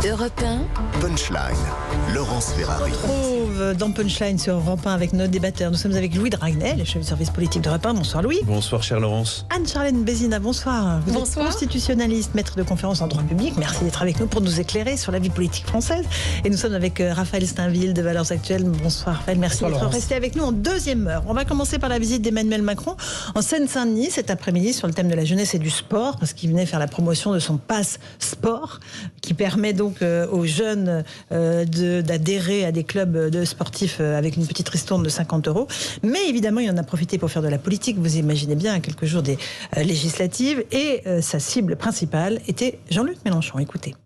Europe 1. Punchline, Laurence Ferrari. On retrouve dans Punchline sur Europe 1 avec nos débatteurs. Nous sommes avec Louis Dragnel, chef du service politique d'Europe 1. Bonsoir Louis. Bonsoir chère Laurence. Anne-Charlène Bézina, bonsoir. Vous êtes constitutionnaliste, maître de conférence en droit public. Merci d'être avec nous pour nous éclairer sur la vie politique française. Et nous sommes avec Raphaël Steinville de Valeurs Actuelles. Bonsoir Raphaël, merci d'être resté avec nous en deuxième heure. On va commencer par la visite d'Emmanuel Macron en Seine-Saint-Denis cet après-midi sur le thème de la jeunesse et du sport, parce qu'il venait faire la promotion de son passe sport qui permet donc aux jeunes d'adhérer à des clubs de sportifs avec une petite ristourne de 50 €. Mais évidemment, il en a profité pour faire de la politique. Vous imaginez bien, à quelques jours des législatives. Et sa cible principale était Jean-Luc Mélenchon. Écoutez.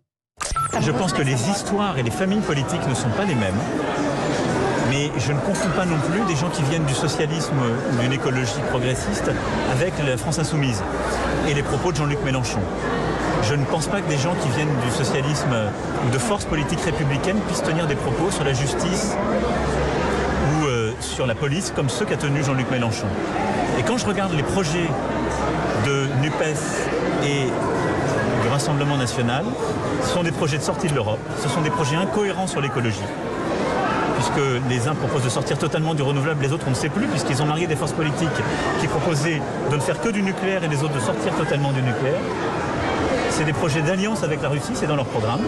Je pense que les histoires et les familles politiques ne sont pas les mêmes. Mais je ne confonds pas non plus des gens qui viennent du socialisme ou d'une écologie progressiste avec la France insoumise et les propos de Jean-Luc Mélenchon. Je ne pense pas que des gens qui viennent du socialisme ou de forces politiques républicaines puissent tenir des propos sur la justice ou sur la police comme ceux qu'a tenu Jean-Luc Mélenchon. Et quand je regarde les projets de NUPES et du Rassemblement national, ce sont des projets de sortie de l'Europe, ce sont des projets incohérents sur l'écologie. Puisque les uns proposent de sortir totalement du renouvelable, les autres on ne sait plus, puisqu'ils ont marié des forces politiques qui proposaient de ne faire que du nucléaire et les autres de sortir totalement du nucléaire. C'est des projets d'alliance avec la Russie, c'est dans leur programme.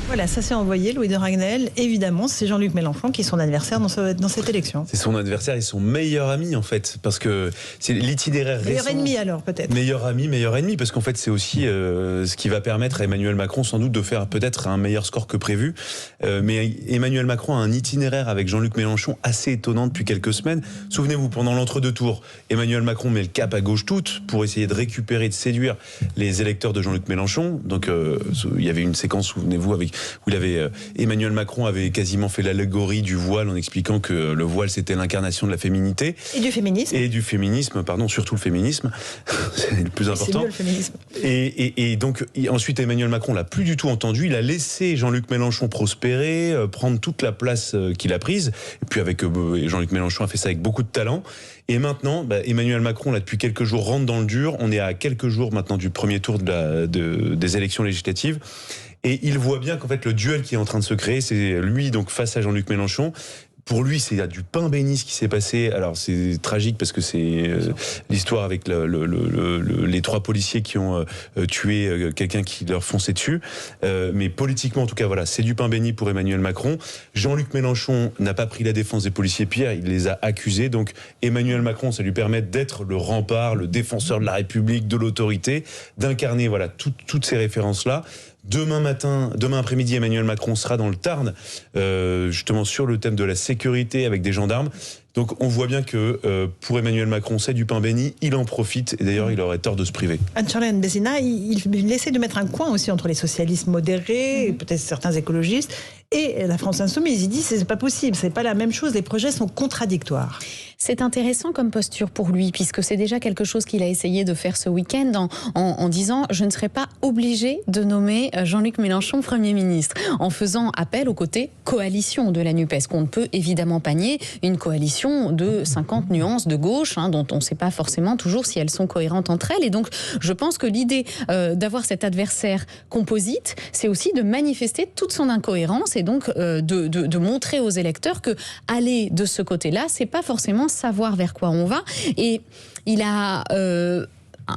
Voilà, ça s'est envoyé, Louis de Ragnel. Évidemment, c'est Jean-Luc Mélenchon qui est son adversaire dans cette élection. C'est son adversaire et son meilleur ami en fait, parce que c'est l'itinéraire récent. Meilleur ennemi alors peut-être. Meilleur ami, meilleur ennemi, parce qu'en fait c'est aussi ce qui va permettre à Emmanuel Macron sans doute de faire peut-être un meilleur score que prévu. Mais Emmanuel Macron a un itinéraire avec Jean-Luc Mélenchon assez étonnant depuis quelques semaines. Souvenez-vous, pendant l'entre-deux tours, Emmanuel Macron met le cap à gauche toute pour essayer de récupérer, de séduire les électeurs de Jean-Luc Mélenchon. Donc il y avait une séquence, souvenez-vous, où Emmanuel Macron avait quasiment fait l'allégorie du voile en expliquant que le voile c'était l'incarnation de la féminité. Et du féminisme. Et du féminisme, pardon, surtout le féminisme. C'est le plus important. C'est mieux le féminisme. Et donc ensuite Emmanuel Macron l'a plus du tout entendu. Il a laissé Jean-Luc Mélenchon prospérer, prendre toute la place qu'il a prise. Et puis avec Jean-Luc Mélenchon a fait ça avec beaucoup de talent. Et maintenant, Emmanuel Macron, là, depuis quelques jours, rentre dans le dur. On est à quelques jours maintenant du premier tour des élections législatives. Et il voit bien qu'en fait, le duel qui est en train de se créer, c'est lui donc face à Jean-Luc Mélenchon. Pour lui, c'est du pain béni ce qui s'est passé. Alors c'est tragique parce que c'est l'histoire avec les 3 policiers qui ont tué quelqu'un qui leur fonçait dessus. Mais politiquement, en tout cas, voilà, c'est du pain béni pour Emmanuel Macron. Jean-Luc Mélenchon n'a pas pris la défense des policiers pires, il les a accusés. Donc Emmanuel Macron, ça lui permet d'être le rempart, le défenseur de la République, de l'autorité, d'incarner voilà toutes ces références-là. Demain après-midi, Emmanuel Macron sera dans le Tarn, justement sur le thème de la sécurité avec des gendarmes. Donc on voit bien que pour Emmanuel Macron, c'est du pain béni, il en profite et d'ailleurs il aurait tort de se priver. Anne-Charlène Bézina, il essaie de mettre un coin aussi entre les socialistes modérés, peut-être certains écologistes, et la France insoumise. Il dit c'est pas possible, c'est pas la même chose, les projets sont contradictoires. C'est intéressant comme posture pour lui, puisque c'est déjà quelque chose qu'il a essayé de faire ce week-end en disant « je ne serai pas obligé de nommer Jean-Luc Mélenchon Premier ministre », en faisant appel au côté coalition de la NUPES, qu'on ne peut évidemment pas nier, une coalition de 50 nuances de gauche, dont on ne sait pas forcément toujours si elles sont cohérentes entre elles. Et donc, je pense que l'idée d'avoir cet adversaire composite, c'est aussi de manifester toute son incohérence et donc de montrer aux électeurs que aller de ce côté-là, c'est pas forcément savoir vers quoi on va. Et il a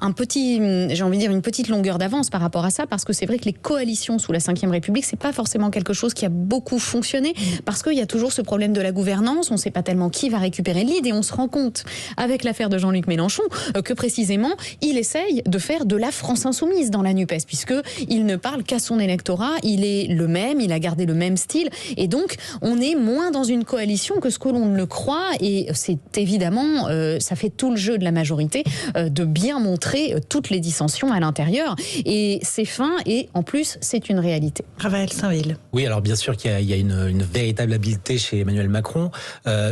une petite longueur d'avance par rapport à ça, parce que c'est vrai que les coalitions sous la Ve République, c'est pas forcément quelque chose qui a beaucoup fonctionné, parce qu'il y a toujours ce problème de la gouvernance, on sait pas tellement qui va récupérer le lead, et on se rend compte, avec l'affaire de Jean-Luc Mélenchon, que précisément, il essaye de faire de la France insoumise dans la NUPES, puisqu'il ne parle qu'à son électorat, il est le même, il a gardé le même style, et donc, on est moins dans une coalition que ce que l'on ne le croit, et c'est évidemment, ça fait tout le jeu de la majorité, de bien montrer toutes les dissensions à l'intérieur. Et c'est fin, et en plus, c'est une réalité. Raphaël Steinville. Oui, alors bien sûr qu'il y a une véritable habileté chez Emmanuel Macron,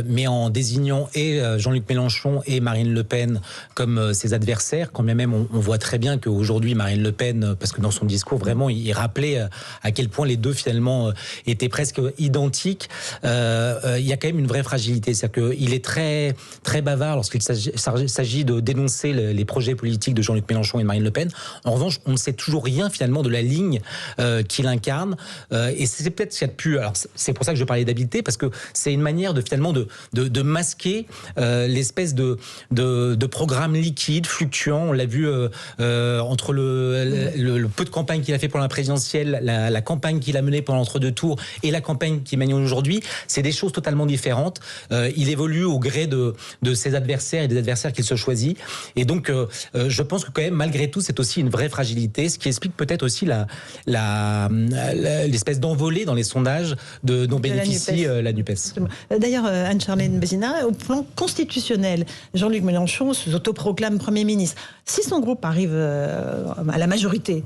mais en désignant et Jean-Luc Mélenchon et Marine Le Pen comme ses adversaires, quand même on voit très bien qu'aujourd'hui Marine Le Pen, parce que dans son discours, vraiment, il rappelait à quel point les deux finalement étaient presque identiques. Il y a quand même une vraie fragilité, c'est-à-dire qu'il est très, très bavard lorsqu'il s'agit de dénoncer les projets politiques politique de Jean-Luc Mélenchon et de Marine Le Pen. En revanche, on ne sait toujours rien finalement de la ligne qu'il incarne. Et c'est peut-être ce qu'il y a de plus... Alors c'est pour ça que je parlais d'habileté, parce que c'est une manière de masquer l'espèce de programme liquide, fluctuant. On l'a vu entre le peu de campagne qu'il a fait pour la présidentielle, la campagne qu'il a menée pendant l'entre-deux tours et la campagne qu'il mène aujourd'hui. C'est des choses totalement différentes. Il évolue au gré de ses adversaires et des adversaires qu'il se choisit. Et donc, je pense que quand même, malgré tout, c'est aussi une vraie fragilité, ce qui explique peut-être aussi l'espèce d'envolée dans les sondages dont bénéficie la NUPES. D'ailleurs, Anne-Charlène Bézina, au plan constitutionnel, Jean-Luc Mélenchon s'autoproclame Premier ministre. Si son groupe arrive à la majorité,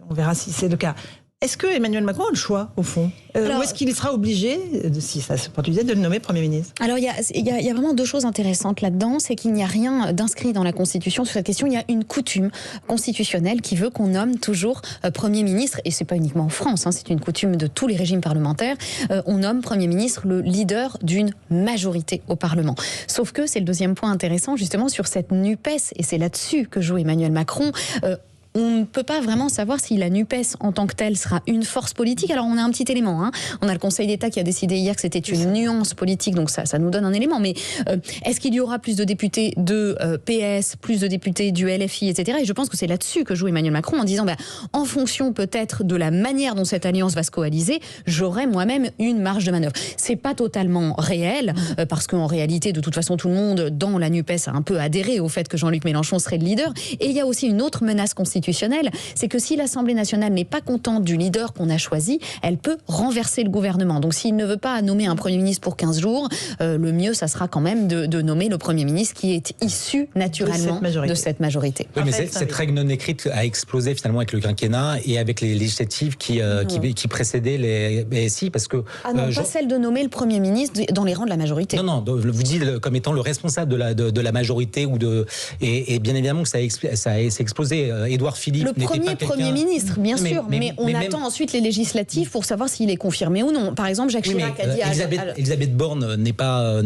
on verra si c'est le cas, est-ce que Emmanuel Macron a le choix, au fond, ou est-ce qu'il sera obligé, si ça se produisait, de le nommer Premier ministre? Alors, il y a vraiment deux choses intéressantes là-dedans. C'est qu'il n'y a rien d'inscrit dans la Constitution sur cette question. Il y a une coutume constitutionnelle qui veut qu'on nomme toujours Premier ministre, et c'est pas uniquement en France, c'est une coutume de tous les régimes parlementaires. On nomme Premier ministre le leader d'une majorité au Parlement. Sauf que, c'est le deuxième point intéressant, justement, sur cette NUPES, et c'est là-dessus que joue Emmanuel Macron. On ne peut pas vraiment savoir si la NUPES en tant que telle sera une force politique. Alors on a un petit élément, On a le Conseil d'État qui a décidé hier que c'était une nuance politique, donc ça nous donne un élément. Mais est-ce qu'il y aura plus de députés de PS, plus de députés du LFI, etc. Et je pense que c'est là-dessus que joue Emmanuel Macron en disant, en fonction peut-être de la manière dont cette alliance va se coaliser, j'aurai moi-même une marge de manœuvre. C'est pas totalement réel, parce qu'en réalité, de toute façon, tout le monde dans la NUPES a un peu adhéré au fait que Jean-Luc Mélenchon serait le leader. Et il y a aussi une autre menace constitutionnelle, c'est que si l'Assemblée nationale n'est pas contente du leader qu'on a choisi, elle peut renverser le gouvernement. Donc s'il ne veut pas nommer un Premier ministre pour 15 jours, le mieux, ça sera quand même de nommer le Premier ministre qui est issu naturellement de cette majorité. Oui, mais cette règle non écrite a explosé finalement avec le quinquennat et avec les législatives qui précédaient les SI, parce que... pas celle de nommer le Premier ministre dans les rangs de la majorité. Non, vous dites comme étant le responsable de la majorité et bien évidemment que ça a explosé. Édouard Philippe le premier ministre, bien sûr, mais on attend ensuite les législatives pour savoir s'il est confirmé ou non. Par exemple, Jacques Chirac a dit... Elisabeth Borne n'est pas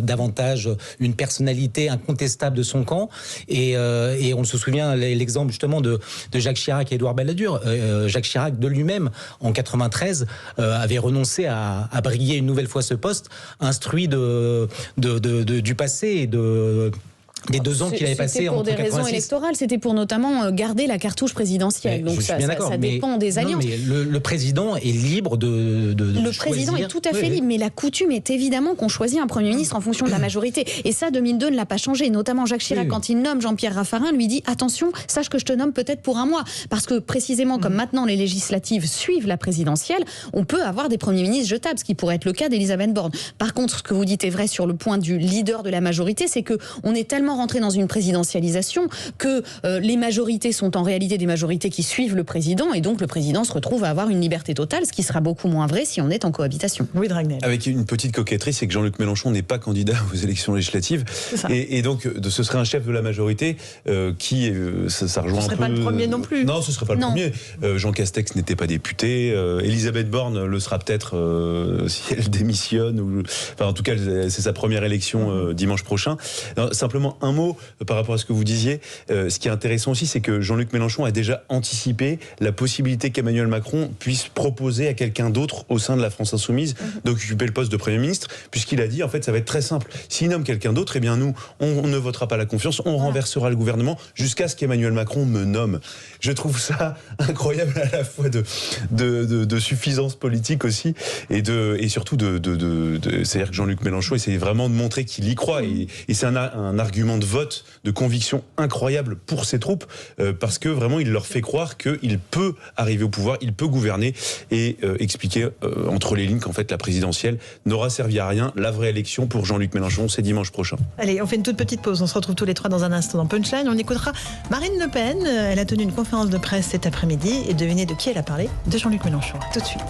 davantage une personnalité incontestable de son camp, et on se souvient l'exemple justement de Jacques Chirac et Édouard Balladur. Jacques Chirac de lui-même, en 93, avait renoncé à briller une nouvelle fois ce poste, instruit du passé et des 2 ans qu'il avait passé entre 86. C'était pour des raisons électorales, c'était pour notamment garder la cartouche présidentielle. Donc ça dépend des alliances. Non, mais le président est libre de le président est tout à fait libre, mais la coutume est évidemment qu'on choisit un Premier ministre en fonction de la majorité. Et ça, 2002 ne l'a pas changé. Notamment Jacques Chirac, quand il nomme Jean-Pierre Raffarin, lui dit attention, sache que je te nomme peut-être pour un mois. Parce que précisément, comme maintenant les législatives suivent la présidentielle, on peut avoir des premiers ministres jetables, ce qui pourrait être le cas d'Elisabeth Borne. Par contre, ce que vous dites est vrai sur le point du leader de la majorité, c'est que on est tellement rentré dans une présidentialisation que les majorités sont en réalité des majorités qui suivent le président, et donc le président se retrouve à avoir une liberté totale, ce qui sera beaucoup moins vrai si on est en cohabitation. Oui, Dragnel. Avec une petite coquetterie, c'est que Jean-Luc Mélenchon n'est pas candidat aux élections législatives, et donc ce serait un chef de la majorité qui ça rejoint un peu... Ce serait pas le premier non plus. Non, ce serait pas le premier. Jean Castex n'était pas député, Elisabeth Borne le sera peut-être si elle démissionne, en tout cas c'est sa première élection dimanche prochain. Alors, simplement un mot par rapport à ce que vous disiez. Ce qui est intéressant aussi, c'est que Jean-Luc Mélenchon a déjà anticipé la possibilité qu'Emmanuel Macron puisse proposer à quelqu'un d'autre au sein de la France Insoumise d'occuper le poste de Premier ministre, puisqu'il a dit, en fait, ça va être très simple. S'il nomme quelqu'un d'autre, eh bien nous, on ne votera pas la confiance, on renversera le gouvernement jusqu'à ce qu'Emmanuel Macron me nomme. Je trouve ça incroyable, à la fois de suffisance politique aussi, et surtout c'est-à-dire que Jean-Luc Mélenchon essaie vraiment de montrer qu'il y croit, et c'est un argument de vote, de conviction incroyable pour ses troupes, parce que vraiment il leur fait croire qu'il peut arriver au pouvoir, il peut gouverner, et expliquer entre les lignes qu'en fait la présidentielle n'aura servi à rien. La vraie élection pour Jean-Luc Mélenchon, c'est dimanche prochain. Allez, on fait une toute petite pause, on se retrouve tous les trois dans un instant dans Punchline. On écoutera Marine Le Pen, elle a tenu une conférence de presse cet après-midi, et devinez de qui elle a parlé? De Jean-Luc Mélenchon. Tout de suite.